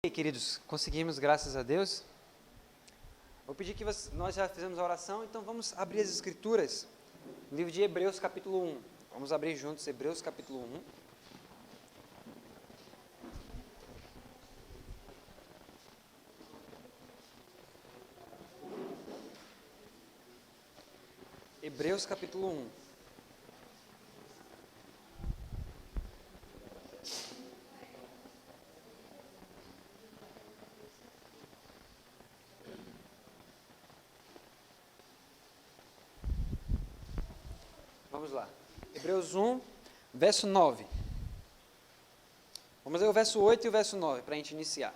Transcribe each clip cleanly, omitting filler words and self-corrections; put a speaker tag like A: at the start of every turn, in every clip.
A: E queridos, conseguimos, graças a Deus. Vou pedir que nós já fizemos a oração, então vamos abrir as Escrituras, no livro de Hebreus, capítulo 1. Vamos abrir juntos Hebreus, capítulo 1. Hebreus, capítulo 1. Vamos lá. Hebreus 1, verso 9. Vamos ler o verso 8 e o verso 9 para a gente iniciar.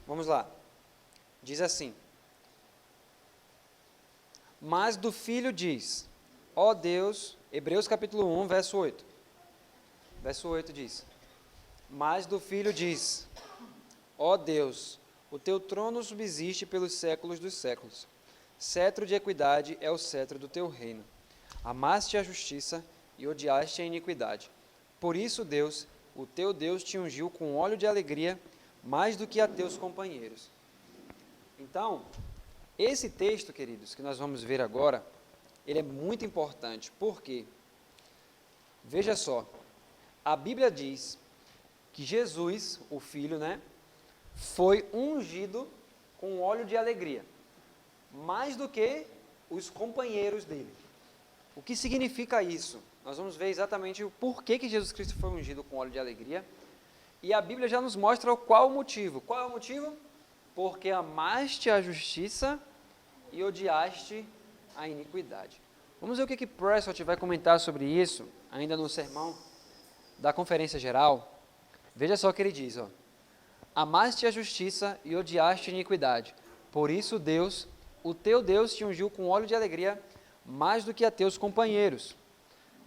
A: Vamos lá. Diz assim: Mas do Filho diz, ó Deus, Hebreus capítulo 1, verso 8. Verso 8 diz: Mas do Filho diz, ó Deus, o teu trono subsiste pelos séculos dos séculos. Cetro de equidade é o cetro do teu reino. Amaste a justiça e odiaste a iniquidade. Por isso, Deus, o teu Deus, te ungiu com óleo de alegria, mais do que a teus companheiros. Então, esse texto, queridos, que nós vamos ver agora, ele é muito importante. Por quê? Veja só, a Bíblia diz que Jesus, o Filho, foi ungido com óleo de alegria, mais do que os companheiros dele. O que significa isso? Nós vamos ver exatamente o porquê que Jesus Cristo foi ungido com óleo de alegria, e a Bíblia já nos mostra qual o motivo. Qual é o motivo? Porque amaste a justiça e odiaste a iniquidade. Vamos ver o que Prescott vai comentar sobre isso, ainda no sermão da Conferência Geral. Veja só o que ele diz, Amaste a justiça e odiaste a iniquidade. Por isso, Deus, o teu Deus, te ungiu com óleo de alegria, mais do que a teus companheiros.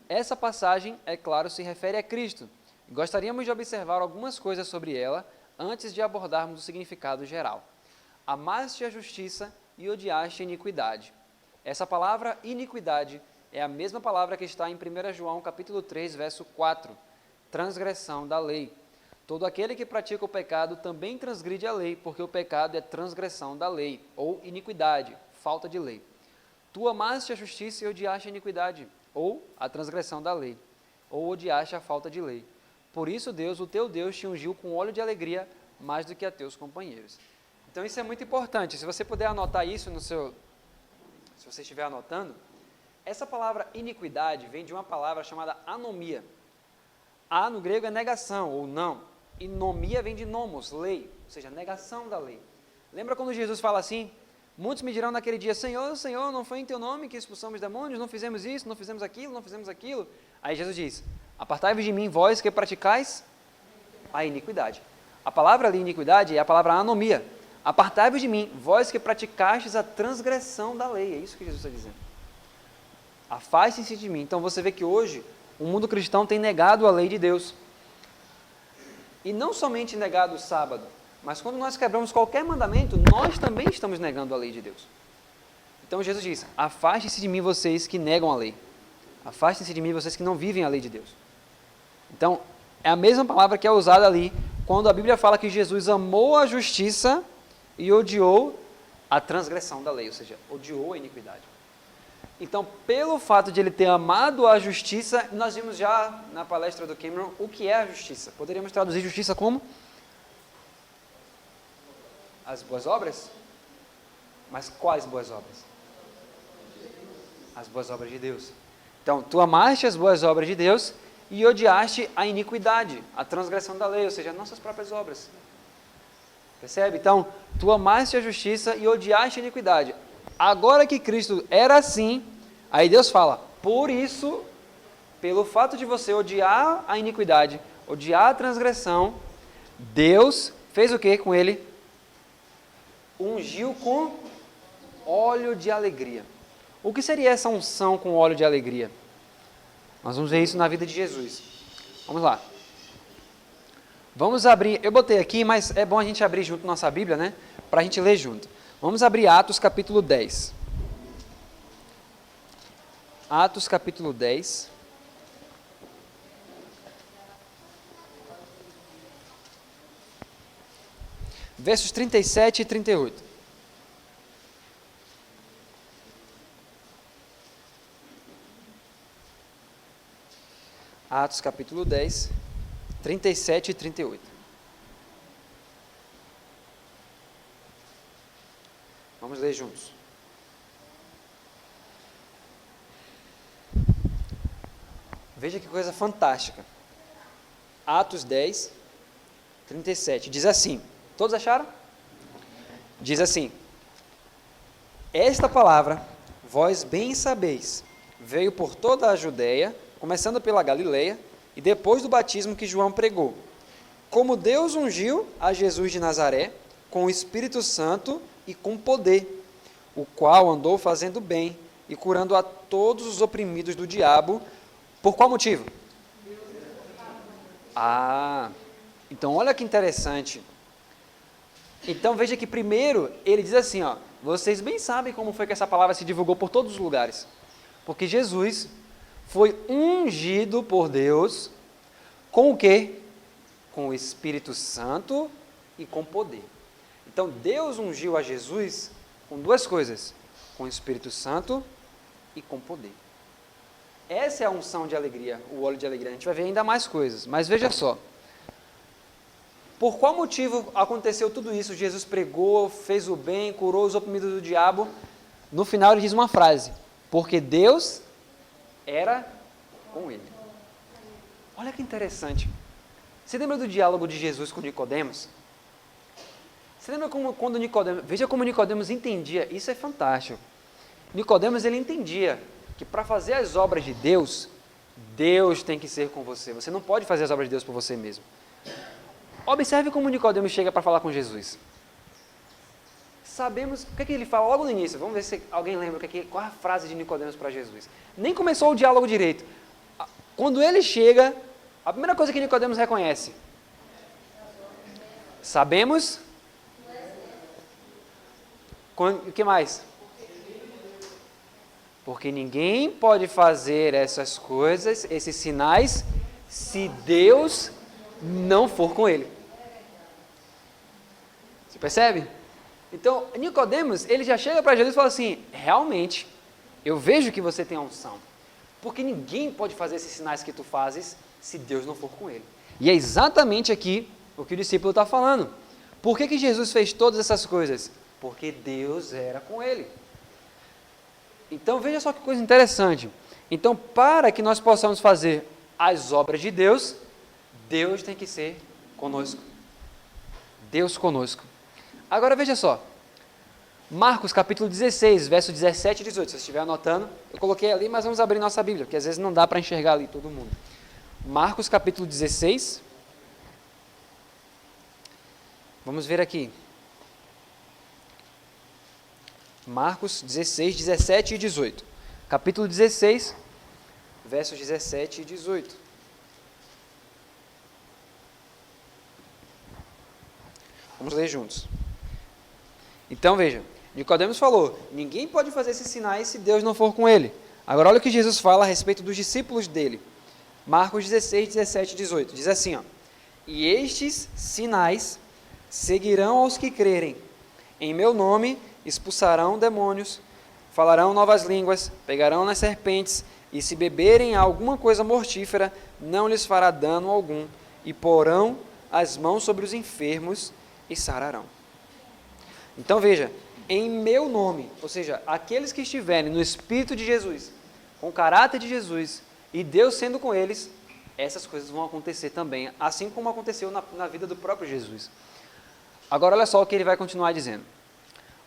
A: Essa passagem, é claro, se refere a Cristo. Gostaríamos de observar algumas coisas sobre ela, antes de abordarmos o significado geral. Amaste a justiça e odiaste a iniquidade. Essa palavra iniquidade é a mesma palavra que está em 1 João capítulo 3, verso 4, transgressão da lei. Todo aquele que pratica o pecado também transgride a lei, porque o pecado é transgressão da lei, ou iniquidade, falta de lei. Tu amaste a justiça e odiaste a iniquidade, ou a transgressão da lei, ou odiaste a falta de lei. Por isso Deus, o teu Deus, te ungiu com óleo de alegria, mais do que a teus companheiros. Então isso é muito importante. Se você puder anotar isso se você estiver anotando, essa palavra iniquidade vem de uma palavra chamada anomia. A no grego é negação, ou não. E nomia vem de nomos, lei, ou seja, negação da lei. Lembra quando Jesus fala assim? Muitos me dirão naquele dia, Senhor, Senhor, não foi em teu nome que expulsamos demônios, não fizemos isso, não fizemos aquilo, não fizemos aquilo. Aí Jesus diz, apartai-vos de mim, vós que praticais a iniquidade. A palavra ali, iniquidade, é a palavra anomia. Apartai-vos de mim, vós que praticastes a transgressão da lei. É isso que Jesus está dizendo. Afastem-se de mim. Então você vê que hoje o mundo cristão tem negado a lei de Deus. E não somente negado o sábado, mas quando nós quebramos qualquer mandamento, nós também estamos negando a lei de Deus. Então Jesus diz, afastem-se de mim vocês que negam a lei. Afastem-se de mim vocês que não vivem a lei de Deus. Então, é a mesma palavra que é usada ali, quando a Bíblia fala que Jesus amou a justiça e odiou a transgressão da lei, ou seja, odiou a iniquidade. Então, pelo fato de ele ter amado a justiça, nós vimos já na palestra do Cameron o que é a justiça. Poderíamos traduzir justiça como? As boas obras? Mas quais boas obras? As boas obras de Deus. Então, tu amaste as boas obras de Deus e odiaste a iniquidade, a transgressão da lei, ou seja, as nossas próprias obras. Percebe? Então, tu amaste a justiça e odiaste a iniquidade. Agora que Cristo era assim, aí Deus fala, por isso, pelo fato de você odiar a iniquidade, odiar a transgressão, Deus fez o que com ele? Ungiu com óleo de alegria. O que seria essa unção com óleo de alegria? Nós vamos ver isso na vida de Jesus. Vamos lá. Vamos abrir, eu botei aqui, mas é bom a gente abrir junto nossa Bíblia, para a gente ler junto. Vamos abrir Atos capítulo 10. Atos capítulo 10. versos 37 e 38. Atos capítulo 10, 37 e 38. Vamos ler juntos. Veja que coisa fantástica. Atos 10, 37. Diz assim. Todos acharam? Diz assim: esta palavra, vós bem sabeis, veio por toda a Judéia, começando pela Galileia, e depois do batismo que João pregou. Como Deus ungiu a Jesus de Nazaré, com o Espírito Santo e com poder, o qual andou fazendo bem e curando a todos os oprimidos do diabo. Por qual motivo? Então olha que interessante. Então veja que primeiro ele diz assim, ó, vocês bem sabem como foi que essa palavra se divulgou por todos os lugares. Porque Jesus foi ungido por Deus com o quê? Com o Espírito Santo e com poder. Então Deus ungiu a Jesus com duas coisas, com o Espírito Santo e com poder. Essa é a unção de alegria, o óleo de alegria. A gente vai ver ainda mais coisas, mas veja só. Por qual motivo aconteceu tudo isso? Jesus pregou, fez o bem, curou os oprimidos do diabo. No final ele diz uma frase: porque Deus era com ele. Olha que interessante. Você lembra do diálogo de Jesus com Nicodemos? Você lembra quando Nicodemos... Veja como Nicodemos entendia. Isso é fantástico. Nicodemos, ele entendia que para fazer as obras de Deus, Deus tem que ser com você. Você não pode fazer as obras de Deus por você mesmo. Observe como Nicodemos chega para falar com Jesus. Sabemos... O que é que ele fala logo no início? Vamos ver se alguém lembra qual é a frase de Nicodemos para Jesus. Nem começou o diálogo direito. Quando ele chega, a primeira coisa que Nicodemos reconhece: sabemos... O que mais? Porque ninguém pode fazer essas coisas, esses sinais, se Deus não for com ele. Você percebe? Então, Nicodemos, ele já chega para Jesus e fala assim: realmente, eu vejo que você tem a unção. Porque ninguém pode fazer esses sinais que tu fazes se Deus não for com ele. E é exatamente aqui o que o discípulo está falando. Por que Jesus fez todas essas coisas? Porque Deus era com ele. Então veja só que coisa interessante. Então, para que nós possamos fazer as obras de Deus, Deus tem que ser conosco. Deus conosco. Agora veja só. Marcos capítulo 16, verso 17 e 18. Se você estiver anotando, eu coloquei ali, mas vamos abrir nossa Bíblia, porque às vezes não dá para enxergar ali todo mundo. Marcos capítulo 16. Vamos ver aqui. Marcos 16, 17 e 18. Capítulo 16, versos 17 e 18. Vamos ler juntos. Então veja, Nicodemos falou: ninguém pode fazer esses sinais se Deus não for com ele. Agora olha o que Jesus fala a respeito dos discípulos dele. Marcos 16, 17 e 18. Diz assim, ó: e estes sinais seguirão aos que crerem. Em meu nome expulsarão demônios, falarão novas línguas, pegarão nas serpentes, e se beberem alguma coisa mortífera, não lhes fará dano algum, e porão as mãos sobre os enfermos e sararão. Então veja, em meu nome, ou seja, aqueles que estiverem no Espírito de Jesus, com o caráter de Jesus, e Deus sendo com eles, essas coisas vão acontecer também, assim como aconteceu na vida do próprio Jesus. Agora olha só o que ele vai continuar dizendo.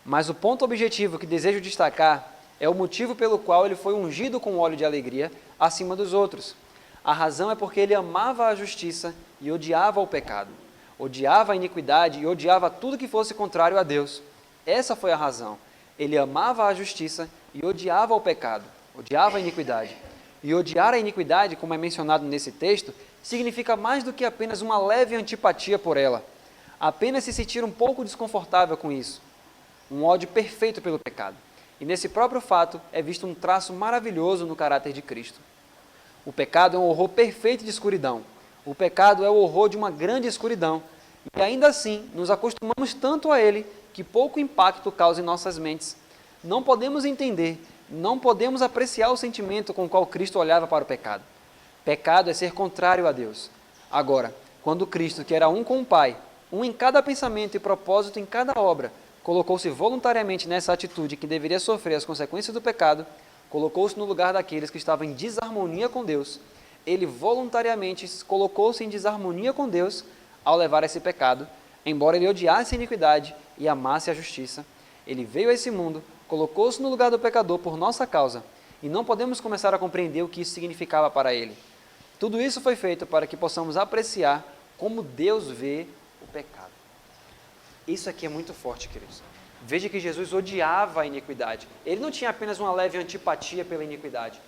A: Mas o ponto objetivo que desejo destacar é o motivo pelo qual ele foi ungido com óleo de alegria acima dos outros. A razão é porque ele amava a justiça e odiava o pecado. Odiava a iniquidade e odiava tudo que fosse contrário a Deus. Essa foi a razão. Ele amava a justiça e odiava o pecado. Odiava a iniquidade. E odiar a iniquidade, como é mencionado nesse texto, significa mais do que apenas uma leve antipatia por ela. Apenas se sentir um pouco desconfortável com isso. Um ódio perfeito pelo pecado. E nesse próprio fato é visto um traço maravilhoso no caráter de Cristo. O pecado é um horror perfeito de escuridão. O pecado é o horror de uma grande escuridão, E ainda assim, nos acostumamos tanto a ele que pouco impacto causa em nossas mentes. Não podemos entender, não podemos apreciar o sentimento com o qual Cristo olhava para o pecado. Pecado é ser contrário a Deus. Agora, quando Cristo, que era um com o Pai, um em cada pensamento e propósito em cada obra, colocou-se voluntariamente nessa atitude que deveria sofrer as consequências do pecado, colocou-se no lugar daqueles que estavam em desarmonia com Deus. Ele voluntariamente colocou-se em desarmonia com Deus ao levar esse pecado, embora ele odiasse a iniquidade e amasse a justiça. Ele veio a esse mundo, colocou-se no lugar do pecador por nossa causa, e não podemos começar a compreender o que isso significava para ele. Tudo isso foi feito para que possamos apreciar como Deus vê o pecado. Isso aqui é muito forte, queridos. Veja que Jesus odiava a iniquidade. Ele não tinha apenas uma leve antipatia pela iniquidade.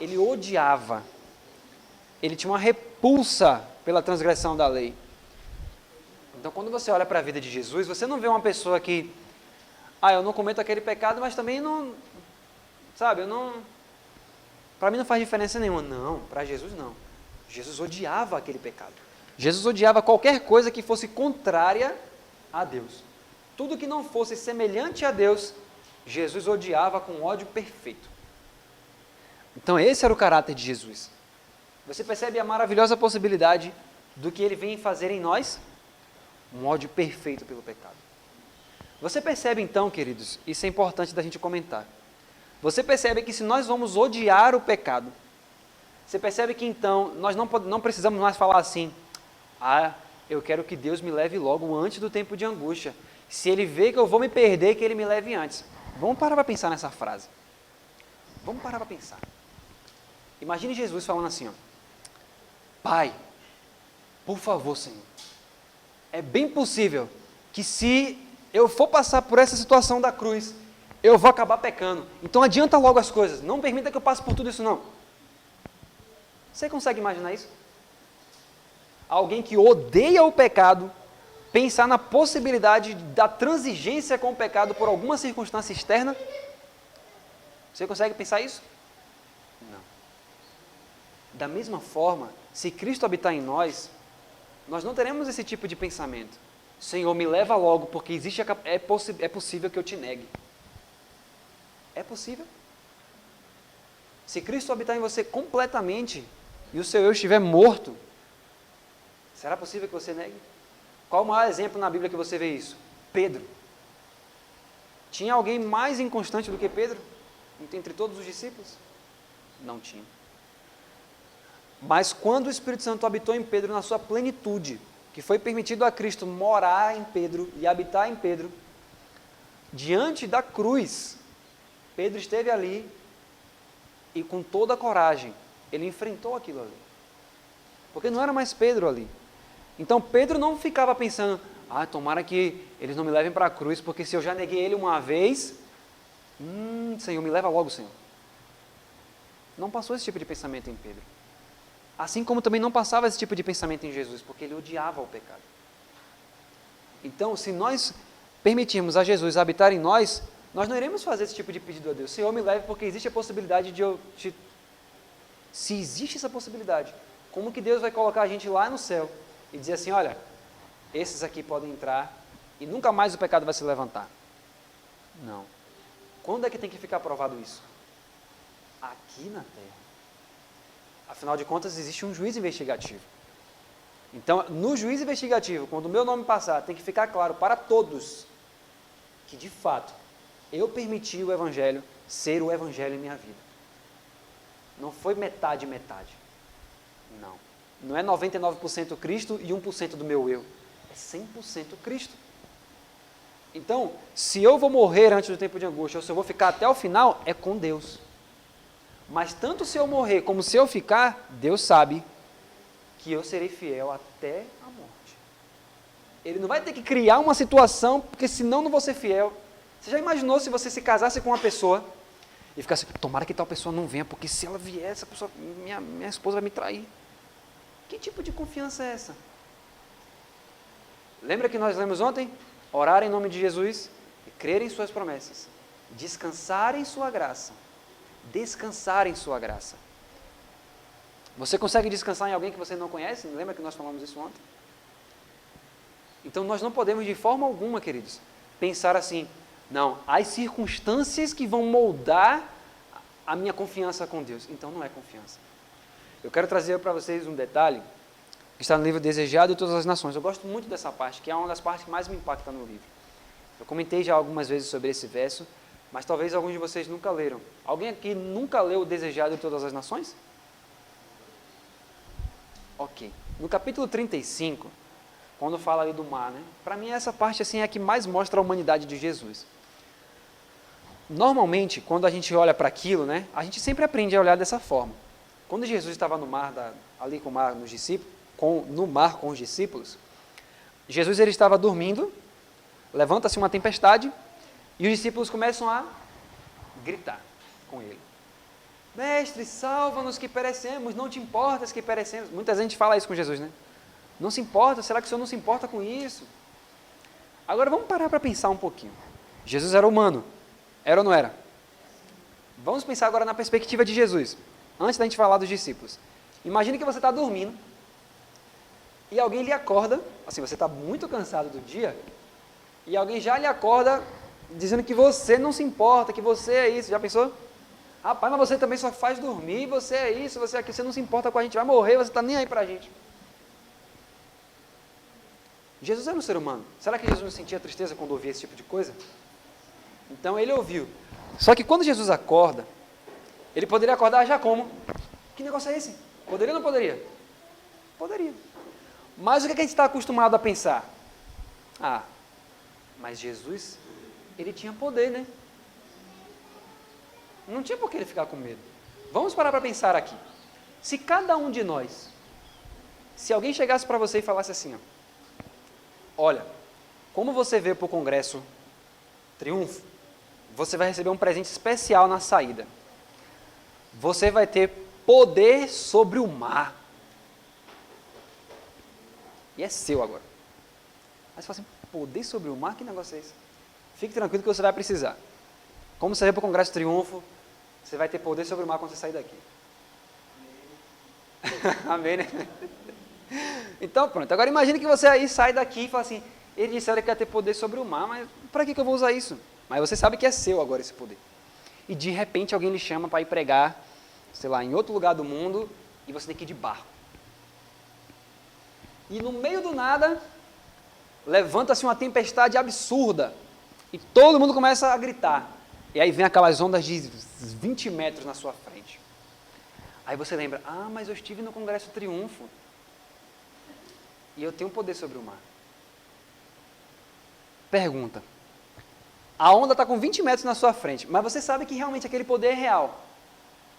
A: Ele odiava. Ele tinha uma repulsa pela transgressão da lei. Então, quando você olha para a vida de Jesus, você não vê uma pessoa que, eu não cometo aquele pecado, mas também não, para mim não faz diferença nenhuma. Não, para Jesus não. Jesus odiava aquele pecado. Jesus odiava qualquer coisa que fosse contrária a Deus. Tudo que não fosse semelhante a Deus, Jesus odiava com ódio perfeito. Então esse era o caráter de Jesus. Você percebe a maravilhosa possibilidade do que ele vem fazer em nós? Um ódio perfeito pelo pecado. Você percebe então, queridos, isso é importante da gente comentar. Você percebe que se nós vamos odiar o pecado, você percebe que então nós não precisamos mais falar assim, eu quero que Deus me leve logo antes do tempo de angústia. Se Ele vê que eu vou me perder, que Ele me leve antes. Vamos parar para pensar nessa frase. Vamos parar para pensar. Imagine Jesus falando assim, Pai, por favor, Senhor, é bem possível que se eu for passar por essa situação da cruz, eu vou acabar pecando. Então adianta logo as coisas. Não permita que eu passe por tudo isso, não. Você consegue imaginar isso? Alguém que odeia o pecado, pensar na possibilidade da transigência com o pecado por alguma circunstância externa? Você consegue pensar isso? Não. Da mesma forma, se Cristo habitar em nós, nós não teremos esse tipo de pensamento. Senhor, me leva logo, porque é possível que eu te negue. É possível. Se Cristo habitar em você completamente e o seu eu estiver morto, será possível que você negue? Qual o maior exemplo na Bíblia que você vê isso? Pedro. Tinha alguém mais inconstante do que Pedro? Entre todos os discípulos? Não tinha. Mas quando o Espírito Santo habitou em Pedro na sua plenitude, que foi permitido a Cristo morar em Pedro e habitar em Pedro, diante da cruz, Pedro esteve ali e com toda a coragem, ele enfrentou aquilo ali. Porque não era mais Pedro ali. Então Pedro não ficava pensando, tomara que eles não me levem para a cruz, porque se eu já neguei ele uma vez, Senhor, me leva logo, Senhor. Não passou esse tipo de pensamento em Pedro. Assim como também não passava esse tipo de pensamento em Jesus, porque ele odiava o pecado. Então, se nós permitirmos a Jesus habitar em nós, nós não iremos fazer esse tipo de pedido a Deus. Senhor, me leve, porque existe a possibilidade de eu te... Se existe essa possibilidade, como que Deus vai colocar a gente lá no céu e dizer assim, olha, esses aqui podem entrar e nunca mais o pecado vai se levantar? Não. Quando é que tem que ficar provado isso? Aqui na terra. Afinal de contas, existe um juiz investigativo. Então, no juiz investigativo, quando o meu nome passar, tem que ficar claro para todos que, de fato, eu permiti o Evangelho ser o Evangelho em minha vida. Não foi metade. Não. Não é 99% Cristo e 1% do meu eu. É 100% Cristo. Então, se eu vou morrer antes do tempo de angústia, ou se eu vou ficar até o final, é com Deus. Mas tanto se eu morrer como se eu ficar, Deus sabe que eu serei fiel até a morte. Ele não vai ter que criar uma situação, porque senão não vou ser fiel. Você já imaginou se você se casasse com uma pessoa e ficasse, tomara que tal pessoa não venha, porque se ela vier, essa pessoa, minha esposa vai me trair. Que tipo de confiança é essa? Lembra que nós lemos ontem? Orar em nome de Jesus e crer em suas promessas. Descansar em sua graça. Descansar em sua graça. Você consegue descansar em alguém que você não conhece? Lembra que nós falamos isso ontem? Então nós não podemos de forma alguma, queridos, pensar assim, não, as circunstâncias que vão moldar a minha confiança com Deus. Então não é confiança. Eu quero trazer para vocês um detalhe que está no livro Desejado de Todas as Nações. Eu gosto muito dessa parte, que é uma das partes que mais me impacta no livro. Eu comentei já algumas vezes sobre esse verso, mas talvez alguns de vocês nunca leram. Alguém aqui nunca leu o Desejado de Todas as Nações? Ok. No capítulo 35, quando fala ali do mar, né? Para mim essa parte assim é a que mais mostra a humanidade de Jesus. Normalmente, quando a gente olha para aquilo, né, a gente sempre aprende a olhar dessa forma. Quando Jesus estava no mar, ali com o mar, no mar com os discípulos, Jesus ele estava dormindo, levanta-se uma tempestade e os discípulos começam a gritar com ele. Mestre, salva-nos que perecemos, não te importas que perecemos. Muita gente fala isso com Jesus, né? Não se importa, será que o Senhor não se importa com isso? Agora vamos parar para pensar um pouquinho. Jesus era humano, era ou não era? Vamos pensar agora na perspectiva de Jesus, antes da gente falar dos discípulos. Imagine que você está dormindo e alguém lhe acorda, assim, você está muito cansado do dia, e alguém já lhe acorda dizendo que você não se importa, que você é isso. Já pensou? Rapaz, mas você também só faz dormir, você é isso, você é aquilo, você não se importa com a gente, vai morrer, você está nem aí para a gente. Jesus era um ser humano. Será que Jesus não sentia tristeza quando ouvia esse tipo de coisa? Então ele ouviu. Só que quando Jesus acorda, ele poderia acordar já como? Que negócio é esse? Poderia ou não poderia? Poderia. Mas o que a gente está acostumado a pensar? Ah, mas Jesus, ele tinha poder, né? Não tinha por que ele ficar com medo. Vamos parar para pensar aqui. Se cada um de nós, se alguém chegasse para você e falasse assim, ó, olha, como você veio para o Congresso Triunfo, você vai receber um presente especial na saída. Você vai ter poder sobre o mar. E é seu agora. Aí você fala assim, poder sobre o mar? Que negócio é esse? Fique tranquilo que você vai precisar. Como você veio para o Congresso Triunfo, você vai ter poder sobre o mar quando você sair daqui. Amém, né? Então pronto, agora imagine que você aí sai daqui e fala assim, ele disseram que ia ter poder sobre o mar, mas para que eu vou usar isso? Mas você sabe que é seu agora esse poder. E de repente alguém lhe chama para ir pregar, sei lá, em outro lugar do mundo, e você tem que ir de barco. E no meio do nada, levanta-se uma tempestade absurda, e todo mundo começa a gritar. E aí vem aquelas ondas de 20 metros na sua frente. Aí você lembra, ah, mas eu estive no Congresso Triunfo, e eu tenho poder sobre o mar. Pergunta. A onda está com 20 metros na sua frente, mas você sabe que realmente aquele poder é real.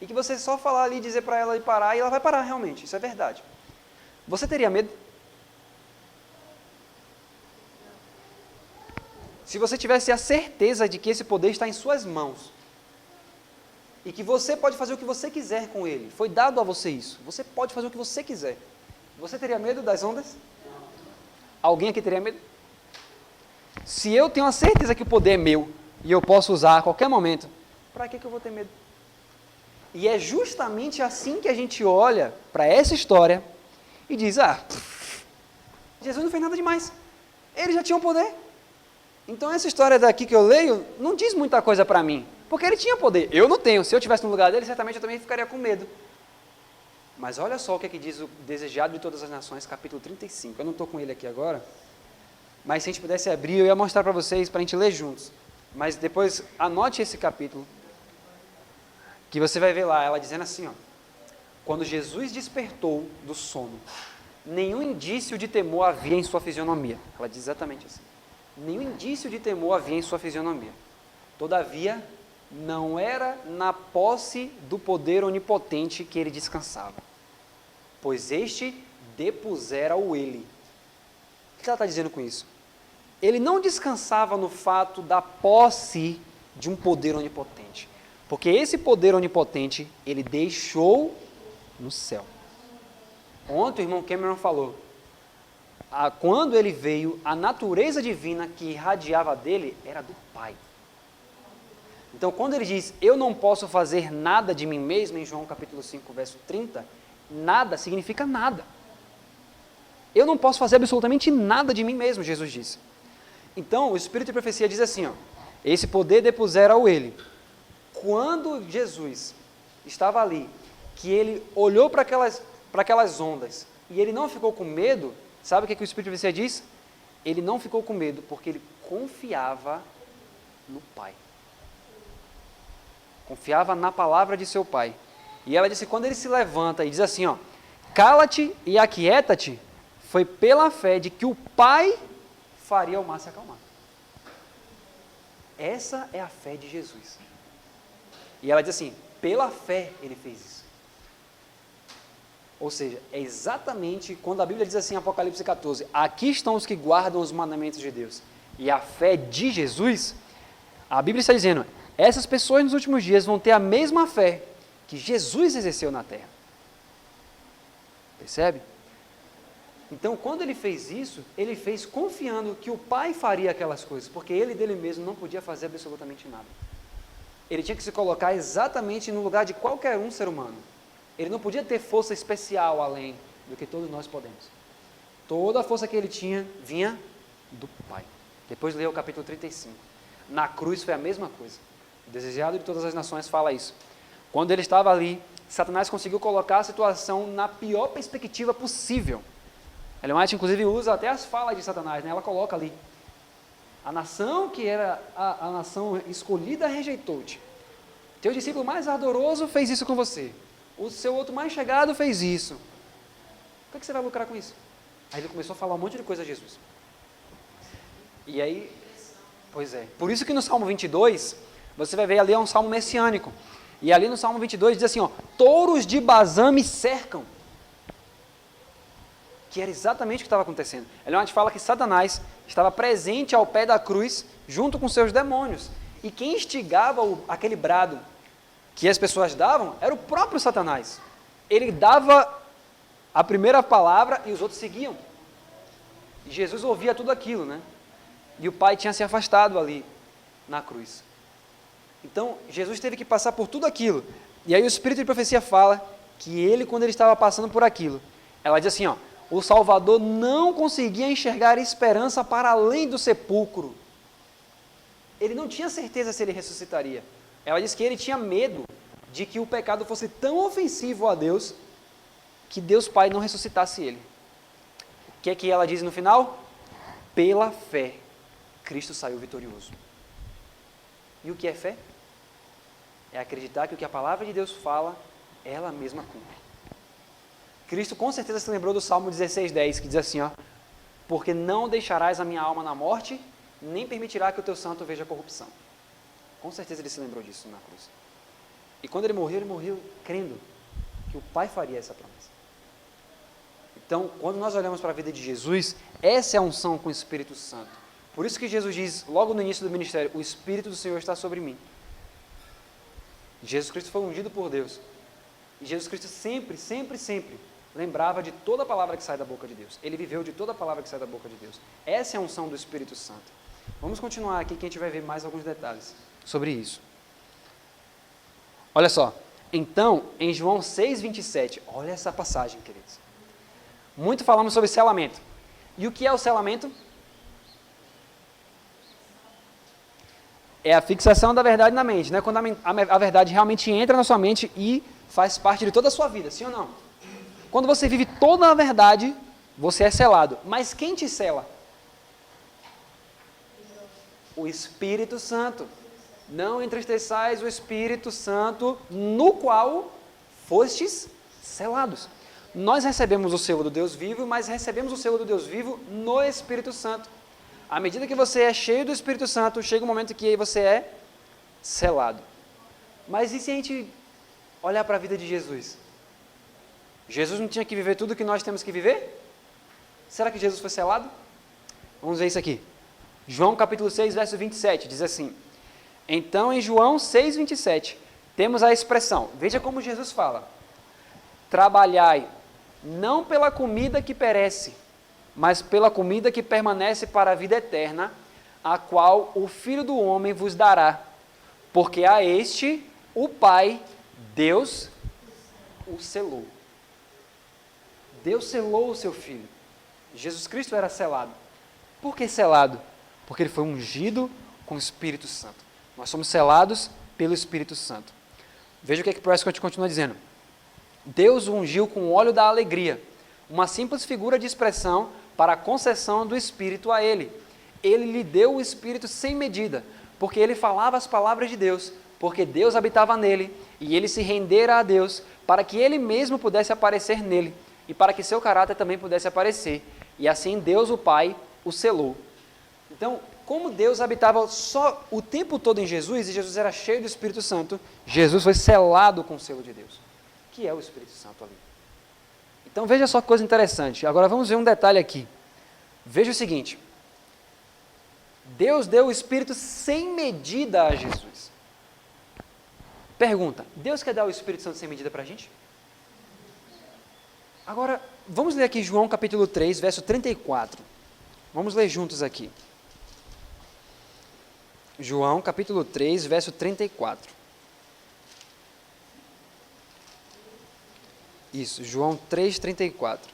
A: E que você só falar ali, dizer para ela ir parar, e ela vai parar realmente, isso é verdade. Você teria medo? Se você tivesse a certeza de que esse poder está em suas mãos, e que você pode fazer o que você quiser com ele, foi dado a você isso, você pode fazer o que você quiser, você teria medo das ondas? Alguém aqui teria medo? Se eu tenho a certeza que o poder é meu, e eu posso usar a qualquer momento, para que eu vou ter medo? E é justamente assim que a gente olha para essa história e diz, Jesus não fez nada demais, ele já tinha o poder. Então essa história daqui que eu leio não diz muita coisa para mim, porque ele tinha poder, eu não tenho. Se eu estivesse no lugar dele, certamente eu também ficaria com medo. Mas olha só o que é que diz o Desejado de Todas as Nações, capítulo 35. Eu não estou com ele aqui agora, mas se a gente pudesse abrir, eu ia mostrar para vocês, para a gente ler juntos. Mas depois, anote esse capítulo, que você vai ver lá, ela dizendo assim, ó, quando Jesus despertou do sono, nenhum indício de temor havia em sua fisionomia. Ela diz exatamente assim. Nenhum indício de temor havia em sua fisionomia. Todavia, não era na posse do poder onipotente que ele descansava, pois este depusera-o ele. O que ela está dizendo com isso? Ele não descansava no fato da posse de um poder onipotente, porque esse poder onipotente ele deixou no céu. Ontem o irmão Cameron falou, quando ele veio, a natureza divina que irradiava dele era do Pai. Então, quando ele diz, eu não posso fazer nada de mim mesmo, em João capítulo 5, verso 30, nada significa nada. eu não posso fazer absolutamente nada de mim mesmo, Jesus disse. Então, o Espírito de Profecia diz assim, ó, esse poder depuseram ao ele. Quando Jesus estava ali, que ele olhou para aquelas ondas, e ele não ficou com medo, sabe o que o Espírito de Profecia diz? Ele não ficou com medo, porque ele confiava no Pai. Confiava na palavra de seu Pai. E ela disse, quando ele se levanta e diz assim, ó, cala-te e aquieta-te, foi pela fé de que o Pai faria o mar se acalmar. Essa é a fé de Jesus. E ela diz assim, pela fé ele fez isso. Ou seja, é exatamente quando a Bíblia diz assim em Apocalipse 14, aqui estão os que guardam os mandamentos de Deus. E a fé de Jesus, a Bíblia está dizendo, essas pessoas nos últimos dias vão ter a mesma fé que Jesus exerceu na terra. Percebe? Então, quando ele fez isso, ele fez confiando que o Pai faria aquelas coisas, porque ele dele mesmo não podia fazer absolutamente nada. Ele tinha que se colocar exatamente no lugar de qualquer um ser humano. Ele não podia ter força especial além do que todos nós podemos. Toda a força que ele tinha vinha do Pai. Depois leia o capítulo 35. Na cruz foi a mesma coisa. O desejado de todas as nações fala isso. Quando ele estava ali, Satanás conseguiu colocar a situação na pior perspectiva possível. Ellen White, inclusive, usa até as falas de Satanás, né? Ela coloca ali. A nação que era a nação escolhida rejeitou-te. Teu discípulo mais ardoroso fez isso com você. O seu outro mais chegado fez isso. O que você vai lucrar com isso? Aí ele começou a falar um monte de coisa a Jesus. E aí, pois é. Por isso que no Salmo 22, você vai ver ali é um salmo messiânico. E ali no Salmo 22 diz assim, ó, touros de Bazã me cercam. Que era exatamente o que estava acontecendo. Ellen White fala que Satanás estava presente ao pé da cruz, junto com seus demônios. E quem instigava aquele brado que as pessoas davam, era o próprio Satanás. Ele dava a primeira palavra e os outros seguiam. E Jesus ouvia tudo aquilo, né? E o Pai tinha se afastado ali, na cruz. Então, Jesus teve que passar por tudo aquilo. E aí o Espírito de Profecia fala que ele, quando ele estava passando por aquilo, ela diz assim, ó, o Salvador não conseguia enxergar esperança para além do sepulcro. Ele não tinha certeza se ele ressuscitaria. Ela diz que ele tinha medo de que o pecado fosse tão ofensivo a Deus que Deus Pai não ressuscitasse ele. O que é que ela diz no final? Pela fé, Cristo saiu vitorioso. E o que é fé? É acreditar que o que a palavra de Deus fala, ela mesma cumpre. Cristo com certeza se lembrou do Salmo 16:10, que diz assim, ó, porque não deixarás a minha alma na morte, nem permitirá que o teu santo veja corrupção. Com certeza ele se lembrou disso na cruz. E quando ele morreu crendo que o Pai faria essa promessa. Então, quando nós olhamos para a vida de Jesus, essa é a unção com o Espírito Santo. Por isso que Jesus diz, logo no início do ministério, o Espírito do Senhor está sobre mim. Jesus Cristo foi ungido por Deus. E Jesus Cristo sempre lembrava de toda a palavra que sai da boca de Deus. Ele viveu de toda a palavra que sai da boca de Deus. Essa é a unção do Espírito Santo. Vamos continuar aqui que a gente vai ver mais alguns detalhes sobre isso. Olha só. Então, em João 6:27, olha essa passagem, queridos. Muito falamos sobre selamento. E o que é o selamento? É a fixação da verdade na mente, né? Quando a verdade realmente entra na sua mente e faz parte de toda a sua vida, sim ou não? Quando você vive toda a verdade, você é selado. Mas quem te sela? O Espírito Santo. Não entristeçais o Espírito Santo, no qual fostes selados. Nós recebemos o selo do Deus vivo, mas recebemos o selo do Deus vivo no Espírito Santo. À medida que você é cheio do Espírito Santo, chega um momento que você é selado. Mas e se a gente olhar para a vida de Jesus? Jesus não tinha que viver tudo que nós temos que viver? Será que Jesus foi selado? Vamos ver isso aqui. João capítulo 6, verso 27, diz assim, então em João 6:27, temos a expressão, veja como Jesus fala, trabalhai não pela comida que perece, mas pela comida que permanece para a vida eterna, a qual o Filho do Homem vos dará, porque a este o Pai, Deus, o selou. Deus selou o seu Filho. Jesus Cristo era selado. Por que selado? Porque ele foi ungido com o Espírito Santo. Nós somos selados pelo Espírito Santo. Veja o que Prescott continua dizendo. Deus o ungiu com o óleo da alegria, uma simples figura de expressão para a concessão do Espírito a ele. Ele lhe deu o Espírito sem medida, porque ele falava as palavras de Deus, porque Deus habitava nele, e ele se rendera a Deus, para que ele mesmo pudesse aparecer nele, e para que seu caráter também pudesse aparecer. E assim Deus, o Pai, o selou. Então, como Deus habitava só o tempo todo em Jesus, e Jesus era cheio do Espírito Santo, Jesus foi selado com o selo de Deus, que é o Espírito Santo ali. Então, veja só que coisa interessante. Agora, vamos ver um detalhe aqui. Veja o seguinte. Deus deu o Espírito sem medida a Jesus. Pergunta, Deus quer dar o Espírito Santo sem medida para a gente? Agora, vamos ler aqui João capítulo 3, verso 34. Vamos ler juntos aqui. João capítulo 3, verso 34. Isso, João 3, 34.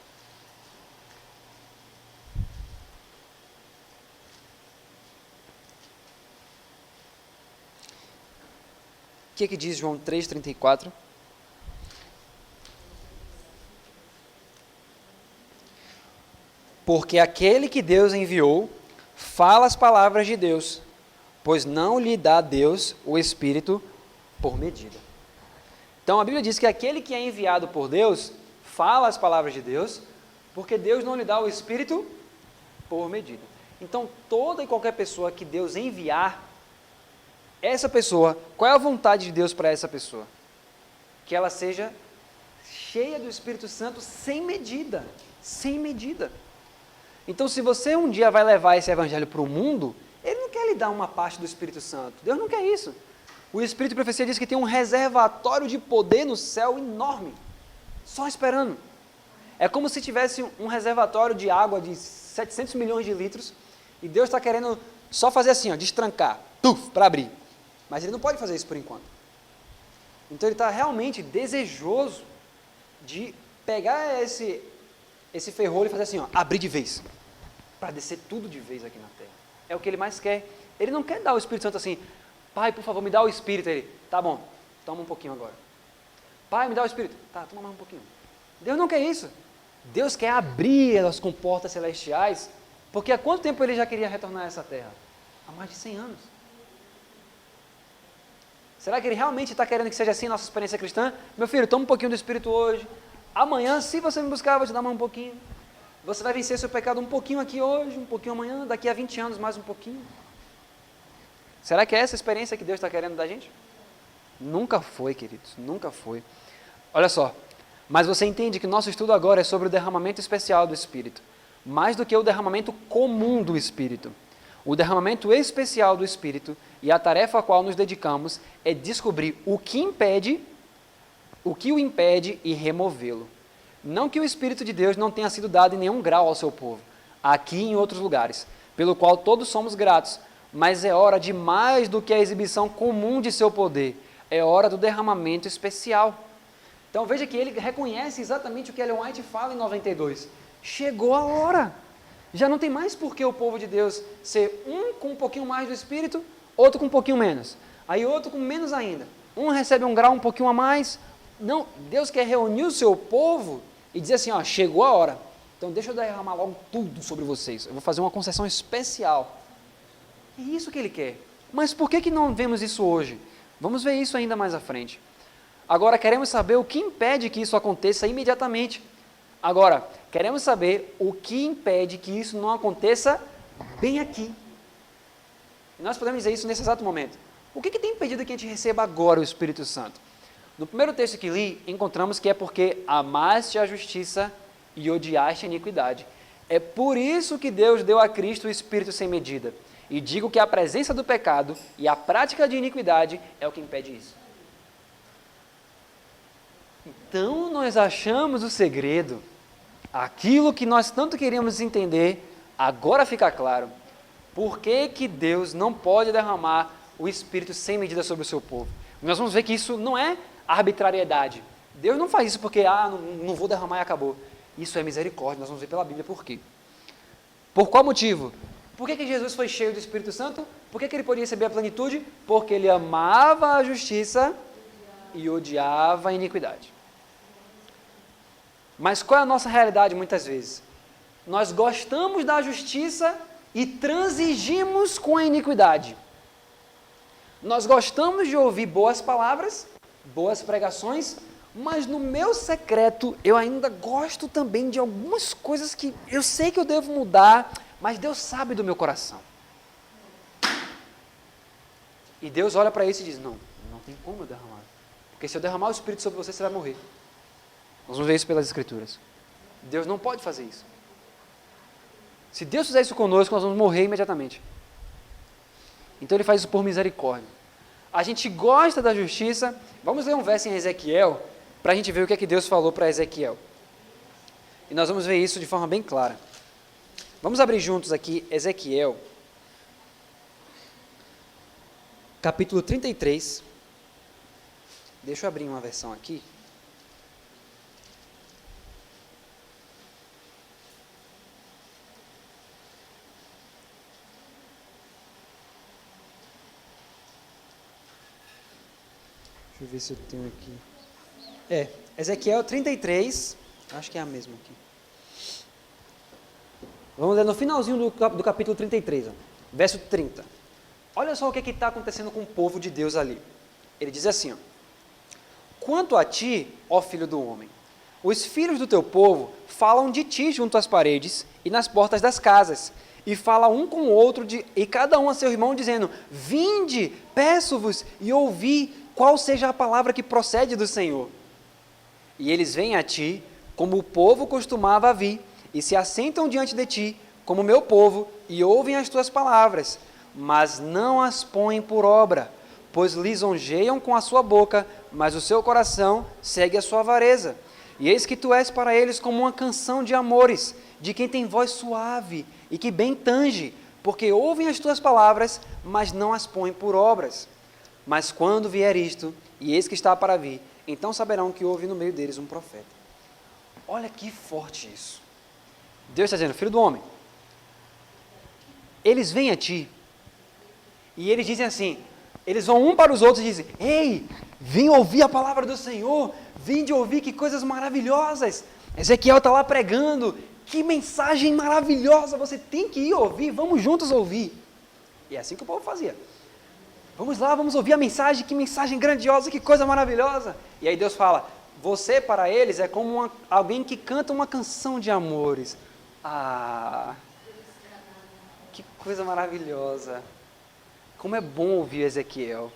A: O que diz João 3, 34? Porque aquele que Deus enviou fala as palavras de Deus, pois não lhe dá Deus o Espírito por medida. Então a Bíblia diz que aquele que é enviado por Deus fala as palavras de Deus, porque Deus não lhe dá o Espírito por medida. Então toda e qualquer pessoa que Deus enviar, essa pessoa, qual é a vontade de Deus para essa pessoa? Que ela seja cheia do Espírito Santo sem medida, sem medida. Então se você um dia vai levar esse evangelho para o mundo, ele não quer lhe dar uma parte do Espírito Santo, Deus não quer isso. O Espírito de Profecia diz que tem um reservatório de poder no céu enorme, só esperando. É como se tivesse um reservatório de água de 700 milhões de litros, e Deus está querendo só fazer assim, ó, destrancar, para abrir. Mas ele não pode fazer isso por enquanto. Então ele está realmente desejoso de pegar esse ferrolho e fazer assim, ó, abrir de vez, para descer tudo de vez aqui na terra. É o que ele mais quer. Ele não quer dar o Espírito Santo assim, Pai, por favor, me dá o Espírito. Ele, tá bom, toma um pouquinho agora. Pai, me dá o Espírito. Tá, toma mais um pouquinho. Deus não quer isso. Deus quer abrir as comportas celestiais, porque há quanto tempo ele já queria retornar a essa terra? Há mais de 100 anos. Será que ele realmente está querendo que seja assim a nossa experiência cristã? Meu filho, toma um pouquinho do Espírito hoje. Amanhã, se você me buscar, eu vou te dar mais um pouquinho. Você vai vencer seu pecado um pouquinho aqui hoje, um pouquinho amanhã, daqui a 20 anos mais um pouquinho. Será que é essa a experiência que Deus está querendo da gente? Nunca foi, queridos, nunca foi. Olha só, mas você entende que o nosso estudo agora é sobre o derramamento especial do Espírito, mais do que o derramamento comum do Espírito. O derramamento especial do Espírito e a tarefa a qual nos dedicamos é descobrir o que o impede e removê-lo. Não que o Espírito de Deus não tenha sido dado em nenhum grau ao seu povo, aqui e em outros lugares, pelo qual todos somos gratos, mas é hora de mais do que a exibição comum de seu poder, é hora do derramamento especial. Então veja que ele reconhece exatamente o que Ellen White fala em 92. Chegou a hora. Já não tem mais por que o povo de Deus ser um com um pouquinho mais do Espírito, outro com um pouquinho menos. Aí outro com menos ainda. Um recebe um grau um pouquinho a mais. Não, Deus quer reunir o seu povo e dizer assim, ó, chegou a hora. Então deixa eu derramar logo tudo sobre vocês. Eu vou fazer uma concessão especial. É isso que ele quer. Mas por que não vemos isso hoje? Vamos ver isso ainda mais à frente. Agora queremos saber o que impede que isso aconteça imediatamente. Agora, queremos saber o que impede que isso não aconteça bem aqui. E nós podemos dizer isso nesse exato momento. O que tem impedido que a gente receba agora o Espírito Santo? No primeiro texto que li, encontramos que é porque amaste a justiça e odiaste a iniquidade. É por isso que Deus deu a Cristo o Espírito sem medida. E digo que a presença do pecado e a prática de iniquidade é o que impede isso. Então nós achamos o segredo. Aquilo que nós tanto queríamos entender, agora fica claro. Por que Deus não pode derramar o Espírito sem medida sobre o seu povo? Nós vamos ver que isso não é arbitrariedade. Deus não faz isso porque, não vou derramar e acabou. Isso é misericórdia, nós vamos ver pela Bíblia por quê. Por qual motivo? Por que Jesus foi cheio do Espírito Santo? Por que ele podia receber a plenitude? Porque ele amava a justiça e odiava a iniquidade. Mas qual é a nossa realidade muitas vezes? Nós gostamos da justiça e transigimos com a iniquidade. Nós gostamos de ouvir boas palavras, boas pregações, mas no meu secreto eu ainda gosto também de algumas coisas que eu sei que eu devo mudar, mas Deus sabe do meu coração. E Deus olha para isso e diz, não tem como eu derramar. Porque se eu derramar o Espírito sobre você, você vai morrer. Nós vamos ver isso pelas Escrituras. Deus não pode fazer isso. Se Deus fizer isso conosco, nós vamos morrer imediatamente. Então ele faz isso por misericórdia. A gente gosta da justiça. Vamos ler um verso em Ezequiel, para a gente ver o que é que Deus falou para Ezequiel. E nós vamos ver isso de forma bem clara. Vamos abrir juntos aqui Ezequiel, capítulo 33. Deixa eu abrir uma versão aqui. Deixa eu ver se eu tenho aqui. Ezequiel 33, acho que é a mesma aqui. Vamos ler no finalzinho do capítulo 33, verso 30. Olha só o que está acontecendo com o povo de Deus ali. Ele diz assim, quanto a ti, ó filho do homem, os filhos do teu povo falam de ti junto às paredes e nas portas das casas, e fala um com o outro, e cada um a seu irmão, dizendo, vinde, peço-vos, e ouvi qual seja a palavra que procede do Senhor. E eles vêm a ti, como o povo costumava vir, e se assentam diante de ti, como meu povo, e ouvem as tuas palavras, mas não as põem por obra, pois lisonjeiam com a sua boca, mas o seu coração segue a sua avareza. E eis que tu és para eles como uma canção de amores, de quem tem voz suave e que bem tange, porque ouvem as tuas palavras, mas não as põem por obras. Mas quando vier isto, e eis que está para vir, então saberão que houve no meio deles um profeta. Olha que forte isso. Deus está dizendo, filho do homem, eles vêm a ti, e eles dizem assim, eles vão um para os outros e dizem, ei, vem ouvir a palavra do Senhor, vem de ouvir que coisas maravilhosas. Ezequiel está lá pregando, que mensagem maravilhosa, você tem que ir ouvir, vamos juntos ouvir. E é assim que o povo fazia. Vamos lá, vamos ouvir a mensagem, que mensagem grandiosa, que coisa maravilhosa. E aí Deus fala, você para eles é como alguém que canta uma canção de amores. Ah, que coisa maravilhosa. Como é bom ouvir Ezequiel.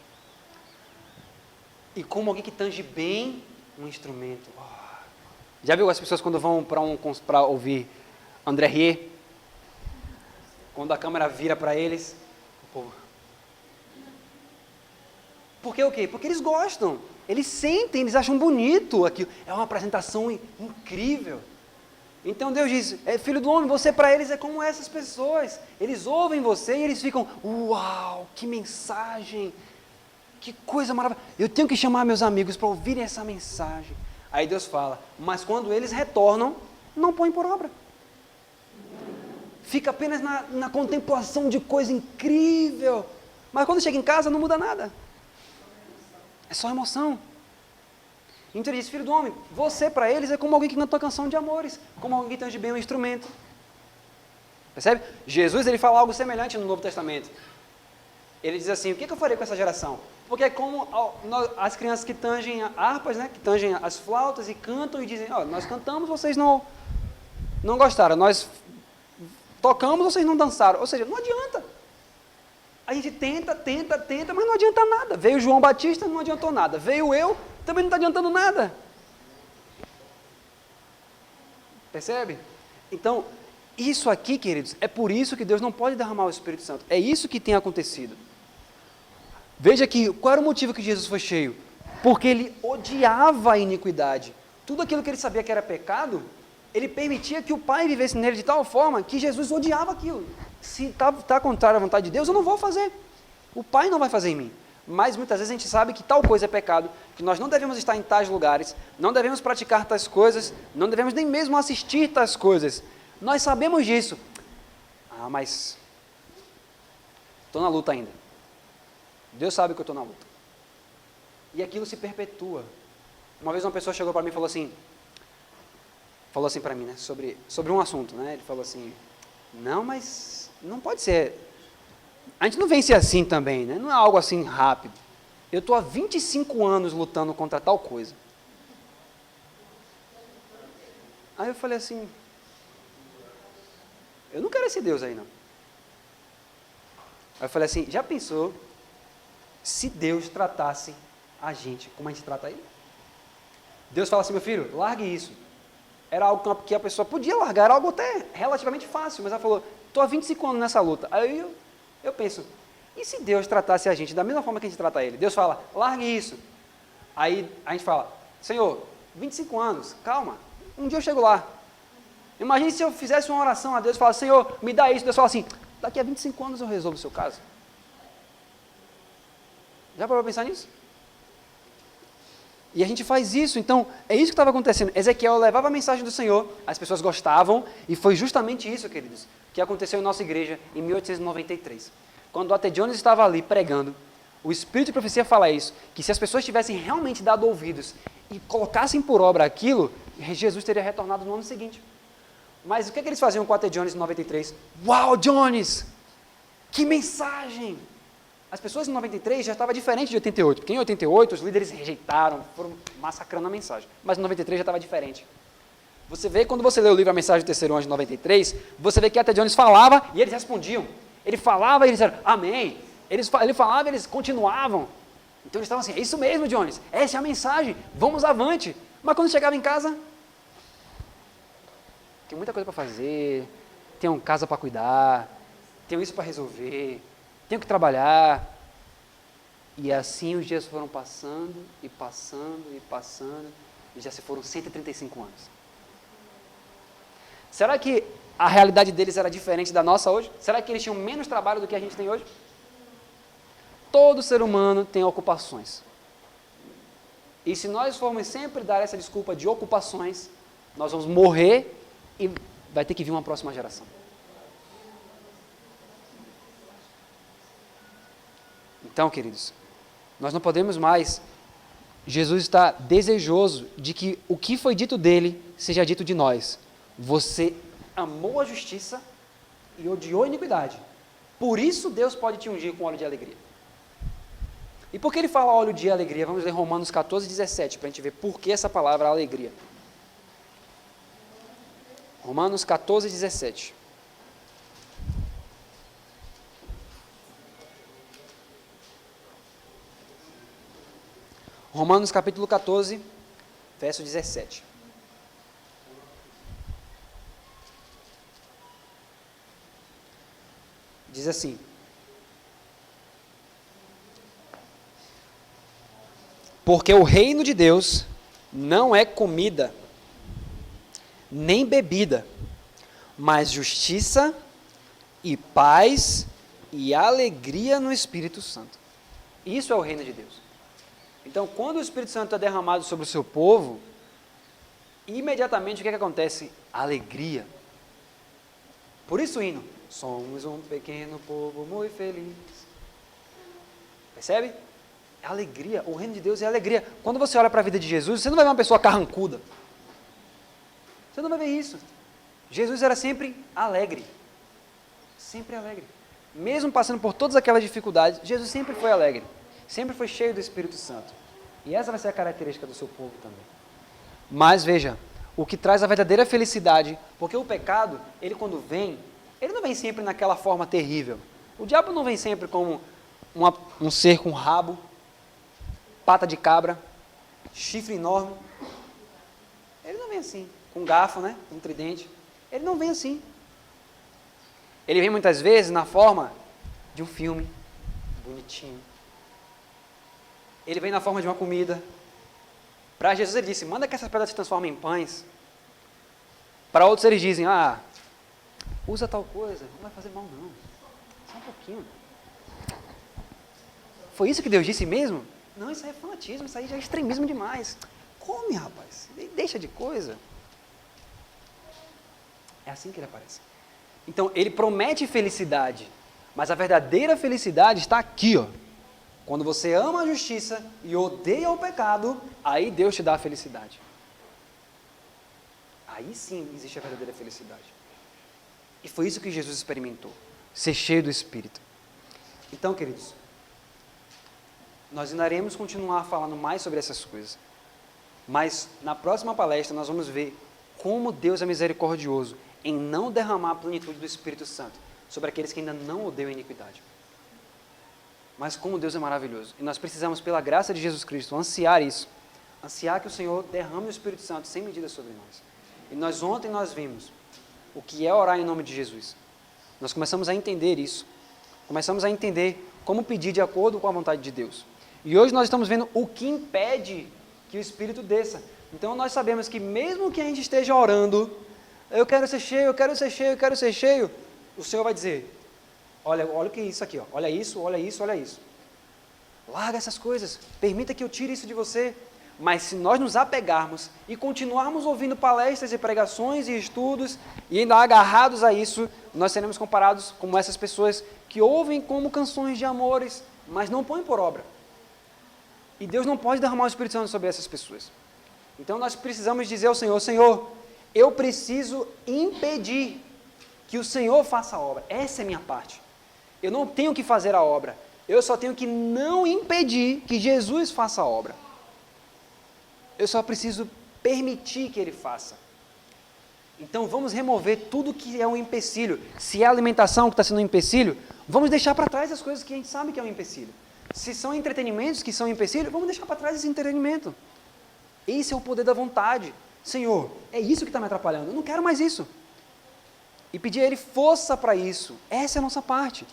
A: E como alguém que tange bem um instrumento. Oh. Já viu as pessoas quando vão para ouvir André Rieu? Quando a câmera vira para eles, o povo... Por que o quê? Porque eles gostam, eles sentem, eles acham bonito aquilo. É uma apresentação incrível. Então Deus diz, filho do homem, você para eles é como essas pessoas. Eles ouvem você e eles ficam, uau, que mensagem, que coisa maravilhosa. Eu tenho que chamar meus amigos para ouvirem essa mensagem. Aí Deus fala, mas quando eles retornam, não põem por obra. Fica apenas na contemplação de coisa incrível. Mas quando chega em casa não muda nada. É só emoção. Então ele diz, filho do homem, você para eles é como alguém que canta uma canção de amores, como alguém que tange bem um instrumento. Percebe? Jesus ele fala algo semelhante no Novo Testamento. Ele diz assim, o que eu farei com essa geração? Porque é como as crianças que tangem harpas, né, que tangem as flautas e cantam e dizem, nós cantamos, vocês não gostaram, nós tocamos, vocês não dançaram. Ou seja, não adianta. A gente tenta, mas não adianta nada. Veio João Batista, não adiantou nada. Veio eu, também não está adiantando nada. Percebe? Então, isso aqui, queridos, é por isso que Deus não pode derramar o Espírito Santo. É isso que tem acontecido. Veja que, qual era o motivo que Jesus foi cheio? Porque ele odiava a iniquidade. Tudo aquilo que ele sabia que era pecado, ele permitia que o Pai vivesse nele de tal forma que Jesus odiava aquilo. Se está contrário à vontade de Deus, eu não vou fazer. O Pai não vai fazer em mim. Mas muitas vezes a gente sabe que tal coisa é pecado, que nós não devemos estar em tais lugares, não devemos praticar tais coisas, não devemos nem mesmo assistir tais coisas. Nós sabemos disso, Ah, mas estou na luta ainda. Deus sabe que eu estou na luta. E aquilo se perpetua. Uma vez uma pessoa chegou para mim e falou assim para mim, né, sobre um assunto, né? Ele falou assim: não, mas não pode ser. A gente não vence assim também, né? Não é algo assim rápido. Eu estou há 25 anos lutando contra tal coisa. Aí eu falei assim: eu não quero esse Deus aí, não. Aí eu falei assim: já pensou se Deus tratasse a gente como a gente trata ele? Deus fala assim: meu filho, largue isso. Era algo que a pessoa podia largar, era algo até relativamente fácil, mas ela falou: estou há 25 anos nessa luta. Aí eu penso, e se Deus tratasse a gente da mesma forma que a gente trata ele? Deus fala: largue isso. Aí a gente fala: Senhor, 25 anos, calma, um dia eu chego lá. Imagine se eu fizesse uma oração a Deus e falasse: Senhor, me dá isso. Deus fala assim: daqui a 25 anos eu resolvo o seu caso. Já parou para pensar nisso? E a gente faz isso, então é isso que estava acontecendo. Ezequiel levava a mensagem do Senhor, as pessoas gostavam, e foi justamente isso, queridos, que aconteceu em nossa igreja em 1893. Quando o A.T. Jones estava ali pregando, o Espírito de Profecia fala isso, que se as pessoas tivessem realmente dado ouvidos e colocassem por obra aquilo, Jesus teria retornado no ano seguinte. Mas o que eles faziam com o A.T. Jones em 93? Uau, Jones! Que mensagem! As pessoas em 93 já estavam diferente de 88, porque em 88 os líderes rejeitaram, foram massacrando a mensagem, mas em 93 já estava diferente. Você vê, quando você lê o livro A Mensagem do Terceiro Anjo de 93, você vê que A.T. Jones falava e eles respondiam. Ele falava e eles disseram, amém. Ele falava e eles continuavam. Então eles estavam assim, é isso mesmo, Jones, essa é a mensagem, vamos avante. Mas quando chegava em casa, tem muita coisa para fazer, tem uma casa para cuidar, tenho isso para resolver, tenho que trabalhar. E assim os dias foram passando, e passando, e passando, e já se foram 135 anos. Será que a realidade deles era diferente da nossa hoje? Será que eles tinham menos trabalho do que a gente tem hoje? Todo ser humano tem ocupações. E se nós formos sempre dar essa desculpa de ocupações, nós vamos morrer e vai ter que vir uma próxima geração. Então, queridos, nós não podemos mais. Jesus está desejoso de que o que foi dito dele seja dito de nós. Você amou a justiça e odiou a iniquidade. Por isso Deus pode te ungir com óleo de alegria. E por que ele fala óleo de alegria? Vamos ler Romanos 14, 17, para a gente ver por que essa palavra alegria. Romanos 14, 17. Romanos capítulo 14, verso 17. Diz assim: porque o reino de Deus não é comida, nem bebida, mas justiça e paz e alegria no Espírito Santo. Isso é o reino de Deus. Então, quando o Espírito Santo é derramado sobre o seu povo, imediatamente o que acontece? Alegria. Por isso o hino, somos um pequeno povo muito feliz. Percebe? É alegria, o reino de Deus é alegria. Quando você olha para a vida de Jesus, você não vai ver uma pessoa carrancuda. Você não vai ver isso. Jesus era sempre alegre. Sempre alegre. Mesmo passando por todas aquelas dificuldades, Jesus sempre foi alegre. Sempre foi cheio do Espírito Santo. E essa vai ser a característica do seu povo também. Mas veja, o que traz a verdadeira felicidade, porque o pecado, ele quando vem, ele não vem sempre naquela forma terrível. O diabo não vem sempre como um ser com rabo, pata de cabra, chifre enorme. Ele não vem assim, com garfo, né, com tridente. Ele não vem assim. Ele vem muitas vezes na forma de um filme bonitinho. Ele vem na forma de uma comida. Para Jesus ele disse, manda que essas pedras se transformem em pães. Para outros eles dizem, usa tal coisa, não vai fazer mal não. Só um pouquinho. Foi isso que Deus disse mesmo? Não, isso aí é fanatismo, isso aí já é extremismo demais. Come, rapaz, deixa de coisa. É assim que ele aparece. Então, ele promete felicidade, mas a verdadeira felicidade está aqui, ó. Quando você ama a justiça e odeia o pecado, aí Deus te dá a felicidade. Aí sim existe a verdadeira felicidade. E foi isso que Jesus experimentou, ser cheio do Espírito. Então, queridos, nós ainda iremos continuar falando mais sobre essas coisas. Mas na próxima palestra nós vamos ver como Deus é misericordioso em não derramar a plenitude do Espírito Santo sobre aqueles que ainda não odeiam a iniquidade. Mas como Deus é maravilhoso. E nós precisamos, pela graça de Jesus Cristo, ansiar isso. Ansiar que o Senhor derrame o Espírito Santo sem medida sobre nós. E ontem nós vimos o que é orar em nome de Jesus. Nós começamos a entender isso. Começamos a entender como pedir de acordo com a vontade de Deus. E hoje nós estamos vendo o que impede que o Espírito desça. Então nós sabemos que mesmo que a gente esteja orando, eu quero ser cheio, eu quero ser cheio, eu quero ser cheio, o Senhor vai dizer, olha o que é isso aqui, ó. Olha isso, olha isso, olha isso. Larga essas coisas, permita que eu tire isso de você. Mas se nós nos apegarmos e continuarmos ouvindo palestras e pregações e estudos e ainda agarrados a isso, nós seremos comparados como essas pessoas que ouvem como canções de amores, mas não põem por obra. E Deus não pode derramar o Espírito Santo sobre essas pessoas. Então nós precisamos dizer ao Senhor, Senhor, eu preciso impedir que o Senhor faça a obra. Essa é a minha parte. Eu não tenho que fazer a obra. Eu só tenho que não impedir que Jesus faça a obra. Eu só preciso permitir que Ele faça. Então vamos remover tudo que é um empecilho. Se é a alimentação que está sendo um empecilho, vamos deixar para trás as coisas que a gente sabe que é um empecilho. Se são entretenimentos que são empecilho, vamos deixar para trás esse entretenimento. Esse é o poder da vontade. Senhor, é isso que está me atrapalhando. Eu não quero mais isso. E pedir a Ele força para isso. Essa é a nossa parte.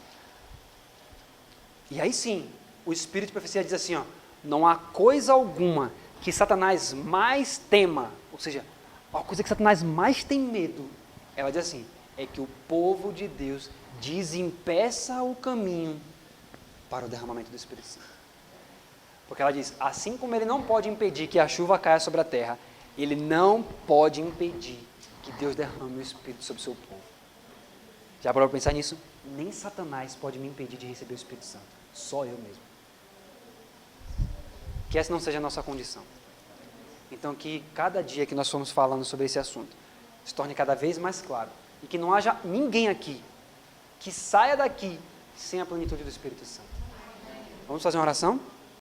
A: E aí sim, o Espírito de profecia diz assim, ó, não há coisa alguma que Satanás mais tema, ou seja, a coisa que Satanás mais tem medo, ela diz assim, é que o povo de Deus desempeça o caminho para o derramamento do Espírito Santo. Porque ela diz, assim como ele não pode impedir que a chuva caia sobre a terra, ele não pode impedir que Deus derrame o Espírito sobre o seu povo. Já parou para pensar nisso? Nem Satanás pode me impedir de receber o Espírito Santo, só eu mesmo. Que essa não seja a nossa condição. Então que cada dia que nós formos falando sobre esse assunto, se torne cada vez mais claro. E que não haja ninguém aqui que saia daqui sem a plenitude do Espírito Santo. Vamos fazer uma oração?